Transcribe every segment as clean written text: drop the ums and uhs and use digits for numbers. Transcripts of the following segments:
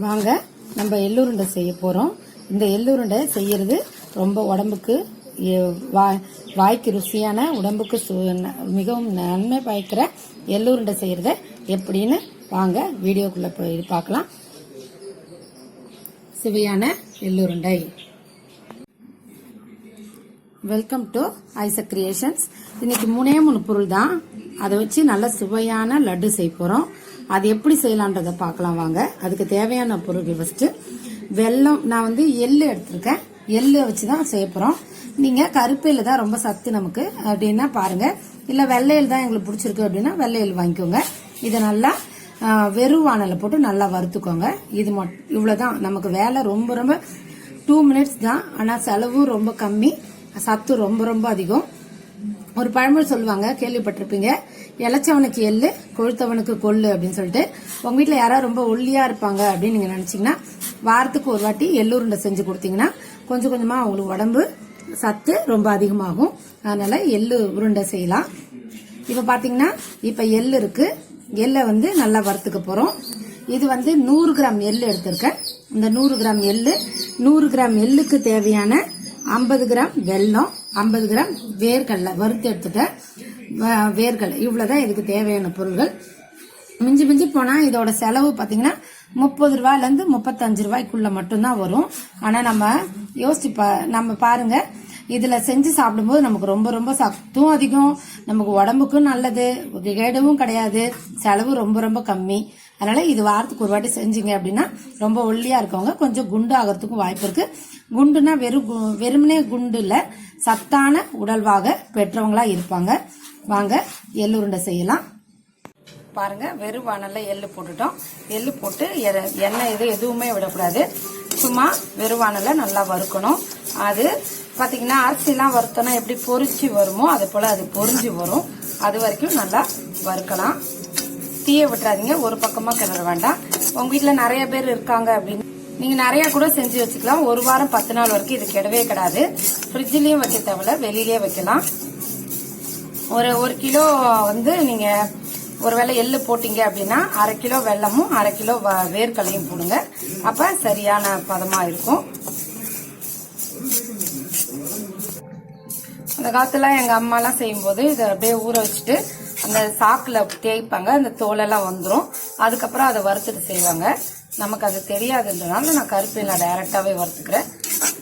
வாங்க நம்ம எள்ளு உருண்டை செய்ய போறோம். இந்த எள்ளு உருண்டை செய்யறது ரொம்ப உடம்புக்கு வாய்க்கு ருசியான, உடம்புக்கு மிகவும் நன்மை பயக்கிற எள்ளு உருண்டை செய்யறத எப்படின்னு வாங்க வீடியோக்குள்ள போய் பார்க்கலாம். சுவையான எள்ளு உருண்டை. Welcome to Isaac creations. இன்னைக்கு 3 பொருள் தான், அதை வச்சு நல்ல சுவையான லட்டு செய்ய போறோம். அது எப்படி செய்யலான்றத பார்க்கலாம் வாங்க. அதுக்கு தேவையான பொருட்கள் ஃபர்ஸ்ட் வெல்லம். நான் எள்ளு எடுத்திருக்கேன். எள்ளு வச்சுதான் செய்ய போறோம். நீங்க கருப்பையில தான் ரொம்ப சத்து நமக்கு அப்படின்னா பாருங்க, இல்ல வெள்ளையில் தான் எங்களுக்கு பிடிச்சிருக்கு அப்படின்னா வெள்ளையில் வாங்கிக்கோங்க. இதை நல்லா வெறும் வானல போட்டு நல்லா வறுத்துக்கோங்க. இது இவ்வளவுதான் நமக்கு வேலை. ரொம்ப ரொம்ப 2 மினிட்ஸ் தான். ஆனா செலவும் ரொம்ப கம்மி, சத்து ரொம்ப ரொம்ப அதிகம். ஒரு பழமொழி சொல்லுவாங்க, கேள்விப்பட்டிருப்பீங்க, இளைச்சவனுக்கு எள்ளு கொழுத்தவனுக்கு கொள்ளு அப்படின்னு சொல்லிட்டு. உங்க வீட்டுல யாராவது ரொம்ப ஒல்லியா இருப்பாங்க அப்படின்னு நீங்க நினைச்சீங்கன்னா வாரத்துக்கு ஒரு வாட்டி எள்ளு உருண்டை செஞ்சு கொடுத்தீங்கன்னா கொஞ்சம் கொஞ்சமா அவங்களுக்கு உடம்பு சத்து ரொம்ப அதிகமாகும். அதனால எள்ளு உருண்டை செய்யலாம். இப்ப பாத்தீங்கன்னா இப்ப எள்ளு இருக்கு. எள்ளை நல்லா வறுத்துக்க போறோம். இது 100 கிராம் எள்ளு எடுத்திருக்கேன். இந்த 100 கிராம் எள்ளு, 100 கிராம் எள்ளுக்கு தேவையான 50 கிராம் வெல்லம், 50 கிராம் வேர்க்கடலை வறுத்து எடுத்துட்டேன். வேர்க்கடலை இவ்வளவுதான் இதுக்கு தேவையான பொருட்கள். மிஞ்சி மிஞ்சி போனா இதோட செலவு பாத்தீங்கன்னா 30 ரூபாயில இருந்து 35 ரூபாய்க்குள்ள மட்டும்தான் வரும். ஆனா நம்ம பாருங்க, இதுல செஞ்சு சாப்பிடும்போது நமக்கு ரொம்ப ரொம்ப சத்தும் அதிகம், நமக்கு உடம்புக்கும் நல்லது, கேடவும் கிடையாது, செலவு ரொம்ப ரொம்ப கம்மி. அதனால இது வாரத்துக்கு ஒரு வாட்டி செஞ்சீங்க அப்படின்னா ரொம்ப ஒல்லியா இருக்கவங்க கொஞ்சம் குண்டு ஆகிறதுக்கும் வாய்ப்பு இருக்கு. குண்டுனா வெறுமனே குண்டு இல்ல, சத்தான உடல்வாக பெற்றவங்களா இருப்பாங்க. வாங்க எள்ளு உருண்டை செய்யலாம். பாருங்க, வெறும் வானல்ல எள்ளு போட்டுட்டோம். எள்ளு போட்டு எண்ணெய் எதுவுமே விடக்கூடாது. சும்மா வெறும் வானல்ல நல்லா வறுக்கணும். அது பாத்தீங்கன்னா அரிசி எல்லாம் வறுத்தோம்னா எப்படி பொரிச்சு வருமோ அது போல அது பொரிஞ்சு வரும். அது வரைக்கும் நல்லா வறுக்கலாம். தீய விட்டுறாதீங்க, ஒரு பக்கமா கிளற வேண்டாம். உங்க வீட்டுல நிறைய பேர் இருக்காங்க அப்படின்னு நீங்க நிறைய கூட செஞ்சு வச்சுக்கலாம். 1 வாரம் 10 நாள் வரைக்கும் இது கெடவே கிடாது. ஃப்ரிட்ஜ்லயும் வைக்க தேவையில்ல, வெளியிலேயே வைக்கலாம். ஒரு கிலோ நீங்க ஒருவேளை எள்ளு போட்டீங்க அப்படின்னா 1/2 கிலோ வெல்லமும் 1/2 கிலோ வேர்க்கடலையும் போடுங்க. அப்ப சரியான பதமா இருக்கும். அந்த காலத்துல எங்க அம்மா எல்லாம் செய்யும் போது இதை அப்படியே ஊற வச்சுட்டு அந்த சாக்குல தேய்ப்பாங்க, அந்த தோலெல்லாம் வந்துடும். அதுக்கப்புறம் அதை வறுத்துட்டு செய்வாங்க. நமக்கு அது தெரியாதுன்றதுனால நான் கருப்பையில டைரக்டாவே வறுத்துக்கிறேன்.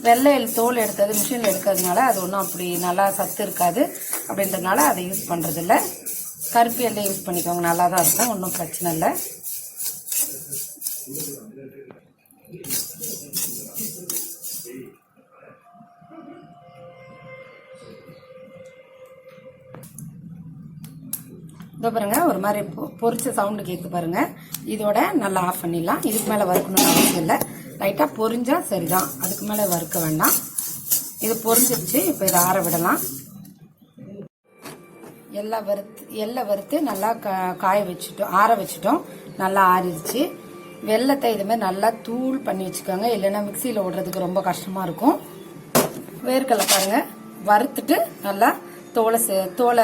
வெள்ளை தோல் எடுத்தது மிஷின்ல எடுக்கிறதுனால அது ஒன்றும் அப்படி நல்லா சத்து இருக்காது அப்படின்றதுனால அதை யூஸ் பண்றது இல்லை. கருப்பு எல்லை யூஸ் பண்ணிக்கோங்க, நல்லா தான் இருக்கும், ஒன்றும் பிரச்சனை இல்லை. இதோ பாருங்க, ஒரு மாதிரி பொரிச்ச சவுண்டு கேட்கு பாருங்க. இதோட நல்லா ஆஃப் பண்ணிடலாம். இதுக்கு மேல வறுக்கணும்னு அவசியம் இல்லை. லைட்டா பொரிஞ்சா சரிதான், அதுக்கு மேல வறுக்க வேண்டாம். இது பொரிஞ்சிருச்சு. இப்ப இதை ஆற விடலாம். எள்ளை வறுத்து நல்லா காய வச்சுட்டோம், ஆற வச்சுட்டோம். நல்லா ஆறிடுச்சு. வெள்ளத்தை இது மாதிரி நல்லா தூள் பண்ணி வச்சுக்கோங்க, இல்லைன்னா மிக்சியில ஓடுறதுக்கு ரொம்ப கஷ்டமா இருக்கும். வேர்க்கடலை பாருங்க, வறுத்துட்டு நல்லா தோலை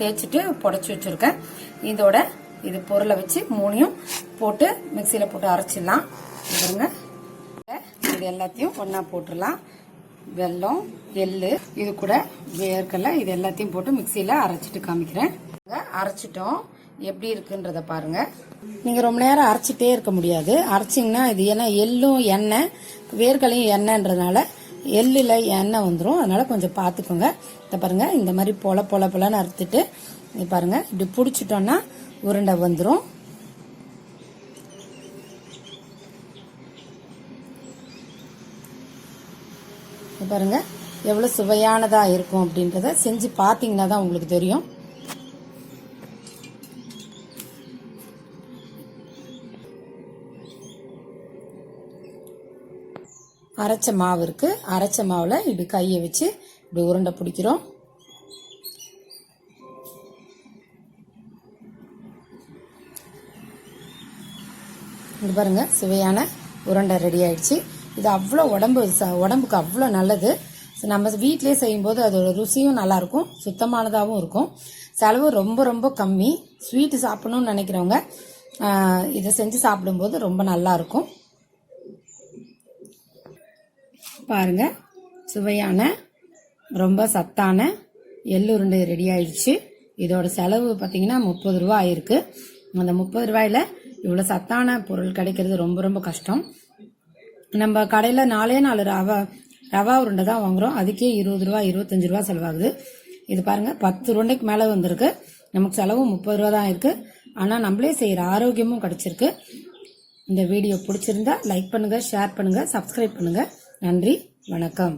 தேய்ச்சிட்டு புடைச்சி வச்சிருக்கேன். இதோட இது பொருளை வச்சு 3 போட்டு மிக்சியில போட்டு அரைச்சிடலாம். பாருங்க, இது எல்லாத்தையும் ஒன்னா போட்டுடலாம். வெல்லம், எள்ளு, இது கூட வேர்க்கடலை, இது எல்லாத்தையும் போட்டு மிக்சியில அரைச்சிட்டு காமிக்கிறேன். அரைச்சிட்டோம், எப்படி இருக்குன்றத பாருங்க. நீங்க ரொம்ப நேரம் அரைச்சிட்டே இருக்க முடியாது. அரைச்சிங்கன்னா இது ஏன்னா எள்ளும் எண்ணெய், வேர்க்கடலையும் எண்ணெய்ன்றதுனால எள்ளுல எண்ணெய் வந்துடும். அதனால கொஞ்சம் பாத்துக்கோங்க. இத பாருங்க, இந்த மாதிரி பொலன்னு அறுத்துட்டு பாருங்க, இப்படி புடிச்சிட்டோம்னா உருண்டை வந்துடும். பாருங்க எவ்வளவு சுவையானதா இருக்கும் அப்படின்றத செஞ்சு பாத்தீங்கன்னா தான் உங்களுக்கு தெரியும். அரைச்ச மாவு இருக்கு. அரைச்ச மாவுல இப்படி கையை வச்சு இப்படி உருண்டை பிடிக்கிறோம். இது பாருங்க, சுவையான உருண்டை ரெடி ஆயிடுச்சு. இது அவ்வளோ உடம்புக்கு அவ்வளோ நல்லது. நம்ம வீட்டிலேயே செய்யும்போது அதோட ருசியும் நல்லா இருக்கும், சுத்தமானதாகவும் இருக்கும். செலவு ரொம்ப ரொம்ப கம்மி. ஸ்வீட்டு சாப்பிடணும்னு நினைக்கிறவங்க இதை செஞ்சு சாப்பிடும்போது ரொம்ப நல்லா இருக்கும். பாருங்க, சுவையான ரொம்ப சத்தான எள்ளு உருண்டை ரெடி ஆயிடுச்சு. இதோட செலவு பார்த்தீங்கன்னா 30 ரூபா ஆயிருக்கு. அந்த 30 ரூபாயில இவ்வளோ சத்தான பொருள் கிடைக்கிறது ரொம்ப ரொம்ப கஷ்டம். நம்ம கடையில் 4 ரவா உருண்டை தான் வாங்குறோம். அதுக்கே 20 ரூபா 25 ரூபா செலவாகுது. இது பாருங்க 10 உருண்டைக்கு மேலே வந்திருக்கு. நமக்கு செலவு 30 ரூபா தான் இருக்கு. ஆனால் நம்மளே செய்கிற ஆரோக்கியமும் கிடைச்சிருக்கு. இந்த வீடியோ பிடிச்சிருந்தா லைக் பண்ணுங்க, ஷேர் பண்ணுங்க, சப்ஸ்கிரைப் பண்ணுங்க. நன்றி, வணக்கம்.